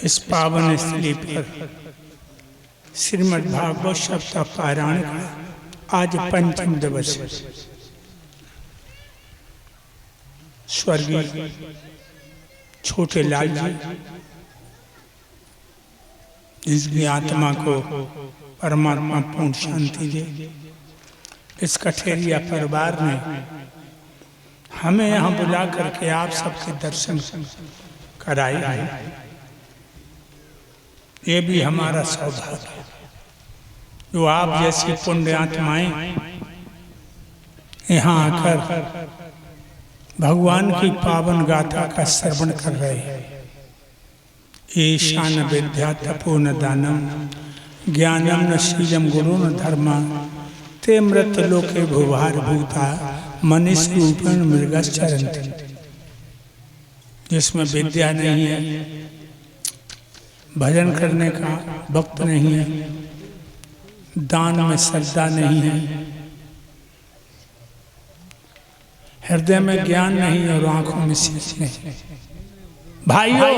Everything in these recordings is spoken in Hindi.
इस पावन स्थली पर श्रीमद् भागवत सप्ताह पारायण का आज पंचम दिवस है। स्वर्गीय छोटे लाल जी जिसकी आत्मा को परमात्मा पूर्ण शांति दे, इस कठेरिया परिवार ने हमें यहाँ बुला करके आप सबके दर्शन कराए हैं। ये भी हमारा सौभाग्य है जो आप जैसी पुण्य आत्माएं यहाँ आकर भगवान की पावन गाथा का श्रवण कर रहे हैं। ईशान विद्या तपो न दानम ज्ञानम न शीलम गुरु न धर्मा ते मृत लोके भुवार भूता मनीष रूपेण मृगश्चरन्ति। जिसमें विद्या नहीं है, भजन करने का वक्त नहीं है, दान में श्रद्धा नहीं है, हृदय में ज्ञान नहीं और आंखों में शीश नहीं। भाइयों,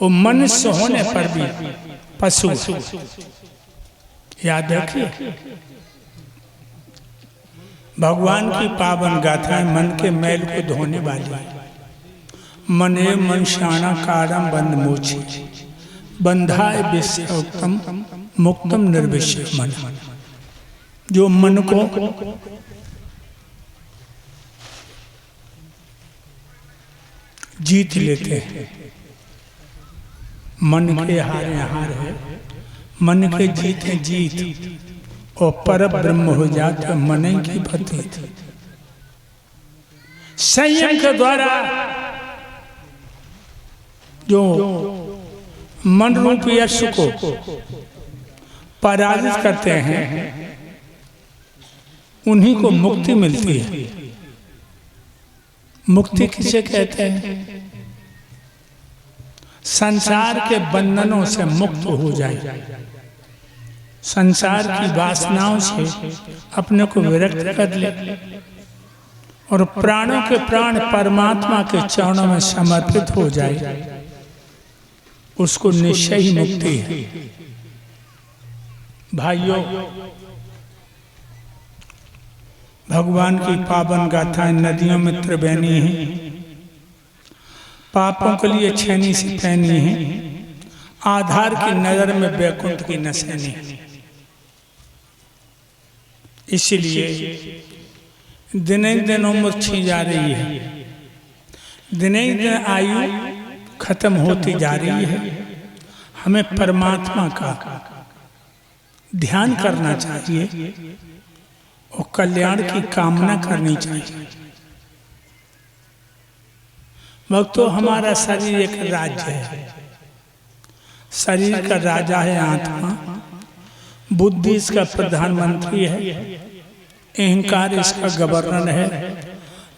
वो मनुष्य होने पर भी पशु, याद रखिए। भगवान की पावन गाथाएं मन के मैल को धोने वाली है। मने मनुष्याणा कारम बंध मोची बंधाए विषयोक्तम मुक्तम निर्विषय मन। जो मन को जीत लेते हैं, मन के हारे हार है, मन के जीत है जीत, और पर ब्रह्म हो जाते मन की प्रतीत। संयम के द्वारा जो मन रूपी यश को पराजित करते हैं उन्हीं को मुक्ति मिलती है। मुक्ति किसे कहते हैं? संसार के बंधनों से मुक्त हो जाए, संसार की वासनाओं से अपने को विरक्त कर ले और प्राणों के प्राण परमात्मा के चरणों में समर्पित हो जाए, उसको निश्चय ही मुक्ति है। भाइयों, भगवान की पावन गाथाएं नदियों में त्रिवेणी हैं, पापों के लिए छेनी सी पैनी है, आधार की नजर में वैकुंठ की नसैनी है। इसलिए दिने दिन उम्र छी जा रही है, दिने दिन आयु खत्म होती जा रही है। हमें परमात्मा का ध्यान करना चाहिए और कल्याण की कामना करनी चाहिए। भक्तों, हमारा शरीर एक राज्य है। शरीर का राजा है आत्मा, बुद्धि इसका प्रधानमंत्री है, अहंकार इसका गवर्नर है,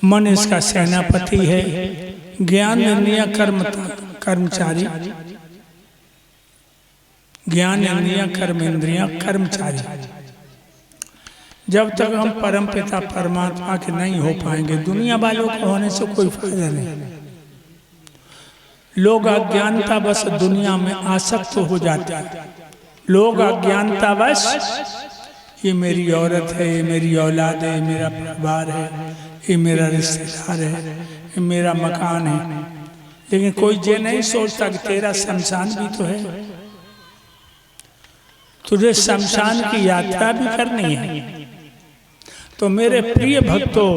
मन इसका सेनापति है, ज्ञान इंद्रिय कर्मचारी, ज्ञान इंद्रिय कर्म इंद्रिय कर्मचारी। जब तक हम परम पिता परमात्मा के नहीं हो पाएंगे, दुनिया वालों के होने से कोई फायदा नहीं। लोग अज्ञानतावश दुनिया में आसक्त हो जाते हैं। लोग अज्ञानतावश ये मेरी औरत है, ये मेरी औलाद है, ये मेरा परिवार है, ये मेरा रिश्तेदार है, ये मेरा मकान है, लेकिन कोई ये नहीं सोचता कि तेरा शमशान भी तो है, तुझे शमशान की यात्रा भी करनी है। तो मेरे प्रिय भक्तों,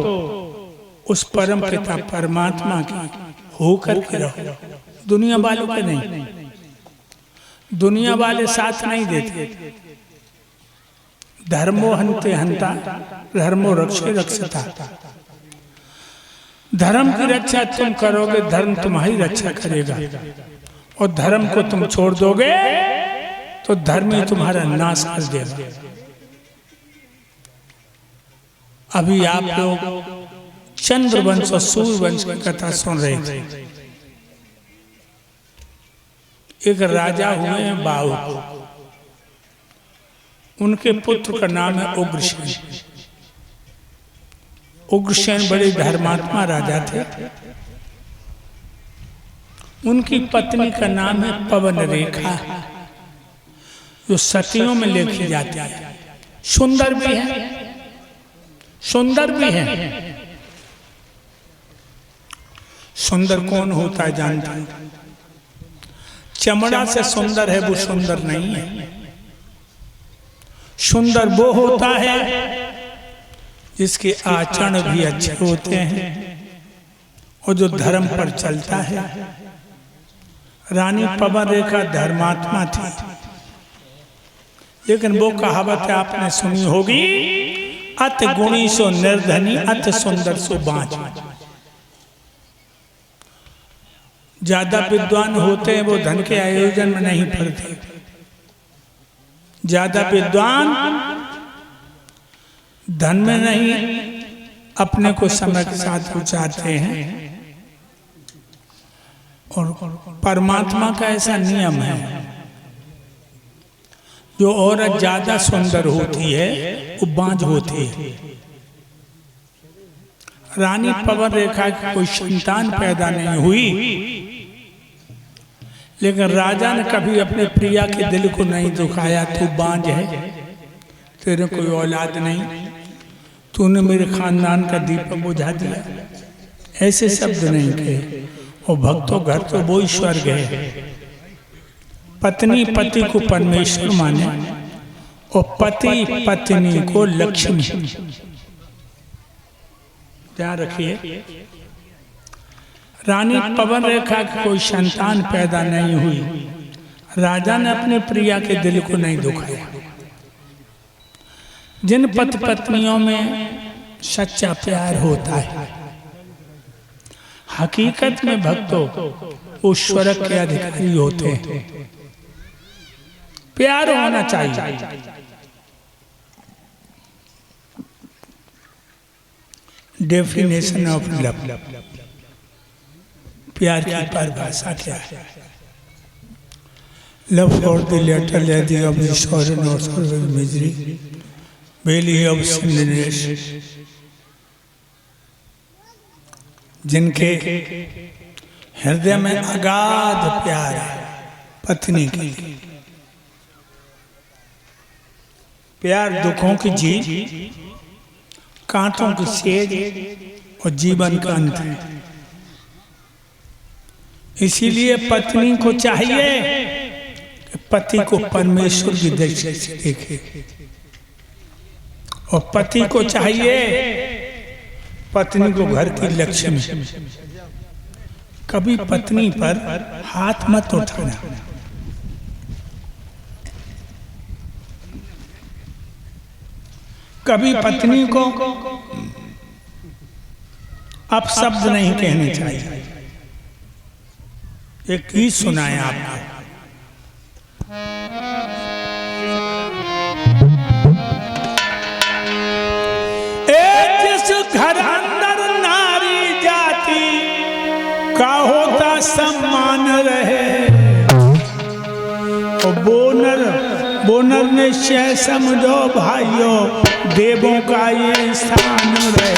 उस परम पिता परमात्मा की होकर के रहो, दुनिया वालों के नहीं। दुनिया वाले साथ नहीं देते। धर्मो हन्ते हन्ता धर्मो रक्षे रक्षता। धर्म की रक्षा तुम करोगे, धर्म तुम्हारी रक्षा करेगा, और धर्म को तुम छोड़ दोगे तो धर्म ही तुम्हारा नाश कर देगा। अभी आप लोग चंद्रवंश और सूर्यवंश की कथा सुन रहे थे। एक राजा हुए हैं बाहु, उनके पुत्र का नाम है उग्रसेन। उग्रसेन बड़े धर्मात्मा राजा थे। उनकी पत्नी का नाम है पवन रेखा, जो सतियों में लिखी जाती है। सुंदर भी है, सुंदर भी है। सुंदर कौन होता है जानता है? चमड़ा से सुंदर है वो सुंदर नहीं है। सुंदर वो होता है जिसके आचरण भी अच्छे होते हैं और जो धर्म पर चलता है। रानी पवन रेखा धर्मात्मा थी, लेकिन वो कहावत आपने सुनी होगी, अत गुणी सो निर्धनी, अत सुंदर सो बांझ। ज्यादा विद्वान होते हैं वो धन के आयोजन में नहीं पड़ते। ज्यादा विद्वान धन में नहीं, अपने को समय के साथ उचारते हैं। और परमात्मा का ऐसा नियम है, जो औरत ज्यादा सुंदर होती है वो बांझ होती है। रानी पवन रेखा की कोई संतान पैदा नहीं हुई, लेकिन राजा ने कभी अपने प्रिया के दिल को नहीं दुखाया। तू बांझ है, तेरे कोई औलाद नहीं, तूने मेरे खानदान का दीपक बुझा दिया, ऐसे शब्द नहीं कहे। और भक्तों घर तो वो स्वर्ग है। पत्नी पति को परमेश्वर माने और पति पत्नी को लक्ष्मी। ध्यान रखिए, रानी पवन रेखा की कोई संतान पैदा नहीं हुई, राजा ने अपने प्रिया के दिल को नहीं दुखाया। जिन पति पत्नियों में सच्चा प्यार होता है, हकीकत में भक्तों वो स्वर्ग के अधिकारी होते हैं। प्यार होना चाहिए। डेफिनेशन ऑफ लव, प्यार की परिभाषा क्या है? Love for the later lady of the soren or soren misery belly of singness, जिनके हृदय में अगाध प्यार है पत्नी के लिए। प्यार दुखों की जीत, कांटों की सेज और जीवन का अंत है। इसीलिए पत्नी को चाहिए कि पति को परमेश्वर की दृष्टि से देखे, और पति को चाहिए पत्नी को घर की लक्ष्मी। कभी पत्नी पर हाथ मत उठाना। कभी पत्नी को अपशब्द नहीं कहने चाहिए। एक गीत सुनाया आपको, जिस घर अंदर नारी जाति का होता सम्मान रहे, और बोनर निश्चय समझो भाइयों, देवों का ये स्थान रहे।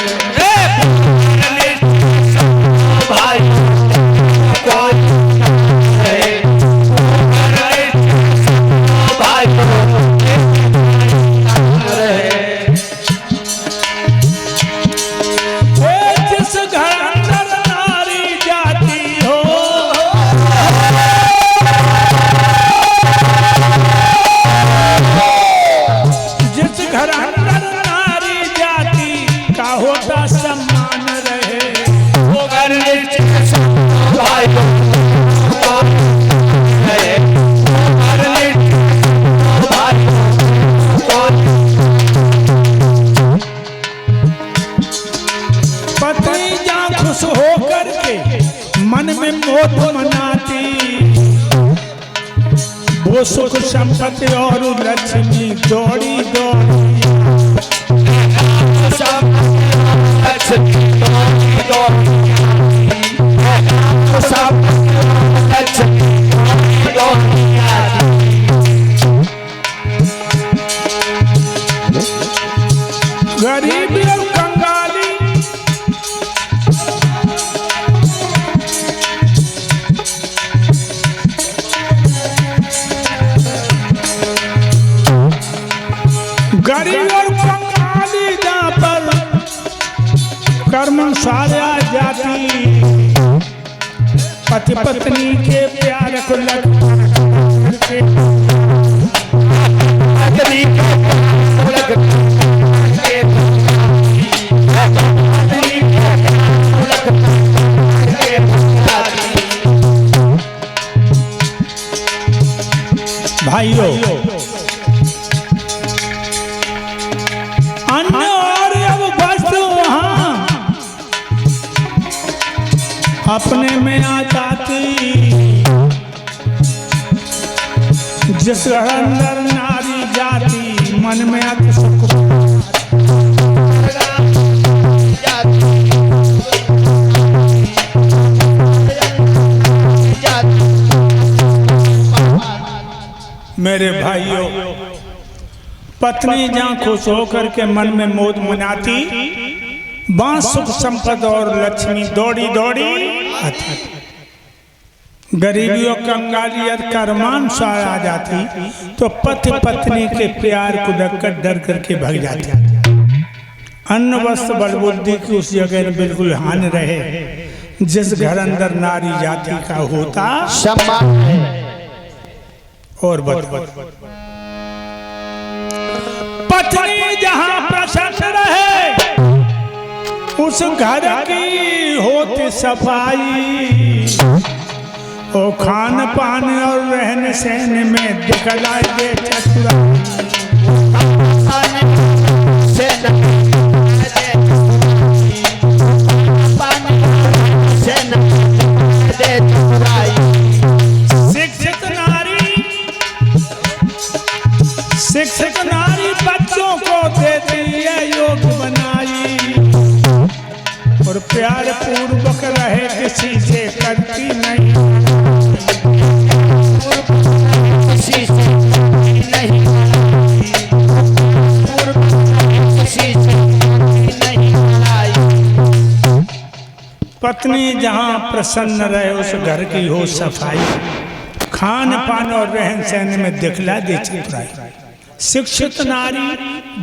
वो सुख संपत्ति और लक्ष्मी दौड़ी दौड़ी, गरीबी और कंगाली अनुसार जाति पति पत्नी के प्यार को भाइयों, अन्न और अब वस्तु वहां अपने में आ जाती, जिस अंदर नारी जाती मन में आती सुख मेरे भाइयों, पत्नी जहां खुश होकर के मन में मौज मनाती, वहां सुख संपद और लक्ष्मी दौड़ी दौड़ी आती। गरीबियों कंगालियत करमान सार आ जाती तो पति पत्नी के प्यार को देखकर डर करके भाग जाती। अन्न वस्त्र बल बुद्धि की उस जगह में बिल्कुल हानि रहे, जिस घर अंदर नारी जाति का होता सम्मान है। और पत्नी जहां प्रसन्न रहे, उस घर की होती सफाई, और खान पान और रहने सहने में दिखलाई दे चतुराई। शिक्षित नारी बच्चों को देती है योग बनाई, और प्यार पूर्वक रहे किसी से करती नहीं, किसी से नहीं, किसी से नहीं। पत्नी जहाँ प्रसन्न रहे, उस घर की हो सफाई, खान पान और रहन सहन में दिखला दे चतुराई। शिक्षित नारी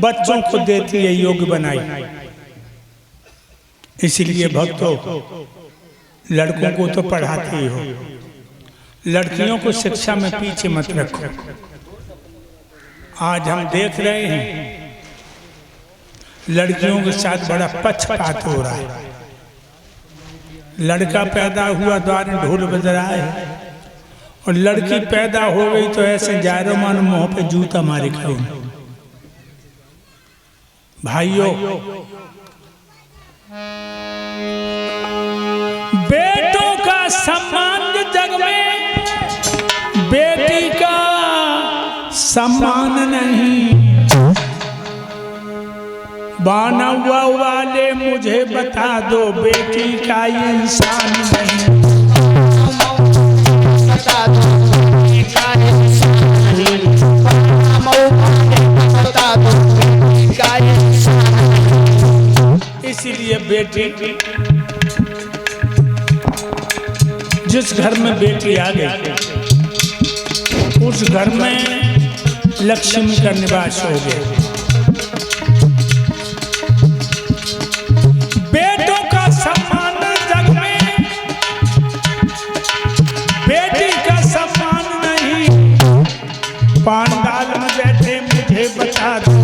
बच्चों को देती है योग बनाई। इसलिए भक्तों, लड़कों को तो पढ़ाती हो, लड़कियों को शिक्षा में पीछे मत रखो। आज हम देख रहे हैं लड़कियों के साथ बड़ा पक्षपात हो रहा है। लड़का पैदा हुआ द्वार ढोल बज रहा है, और लड़की पैदा हो गई तो ऐसे जायरो मान मुंह पे जूता मारे खाओ। भाइयों, बेटों का सम्मान जग में, बेटी का सम्मान नहीं। बानवा वाले मुझे बता दो, बेटी का इंसान नहीं। इसीलिए बेटी, जिस घर में बेटी आ गई, उस घर में लक्ष्मी का निवास हो गया। बेटों का सम्मान जग में, बेटी का सम्मान नहीं। पांडाल में बैठे मुझे बता दो,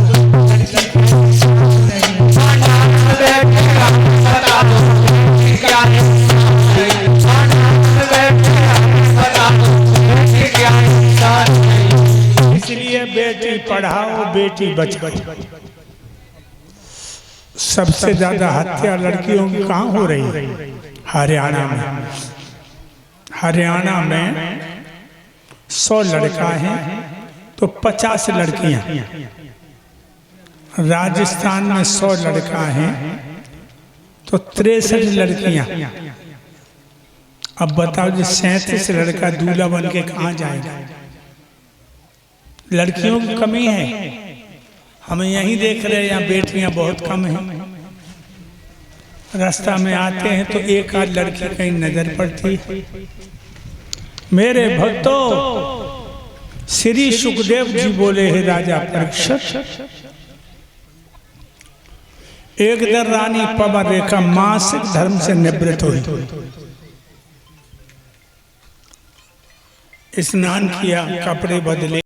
इसलिए बेटी पढ़ाओ बेटी बचाओ। सबसे ज्यादा हत्या लड़कियों की कहाँ हो रही है? हरियाणा में। हरियाणा में 100 लड़का हैं तो 50 लड़कियां। राजस्थान में 100 लड़का हैं तो 63 लड़कियां। अब बताओ जी, 37 लड़का दूल्हा बन के कहाँ जाएगा? लड़कियों की कमी है। हम यहीं देख रहे हैं, यहाँ बेटियां बहुत कम हैं। रास्ता में आते हैं तो एक आध लड़की कहीं नजर पड़ती है। मेरे भक्तों, श्री सुखदेव जी बोले हैं राजा परीक्षित, एक दिन रानी पवन रेखा मासिक धर्म से निवृत्त हुई, स्नान किया, कपड़े बदले,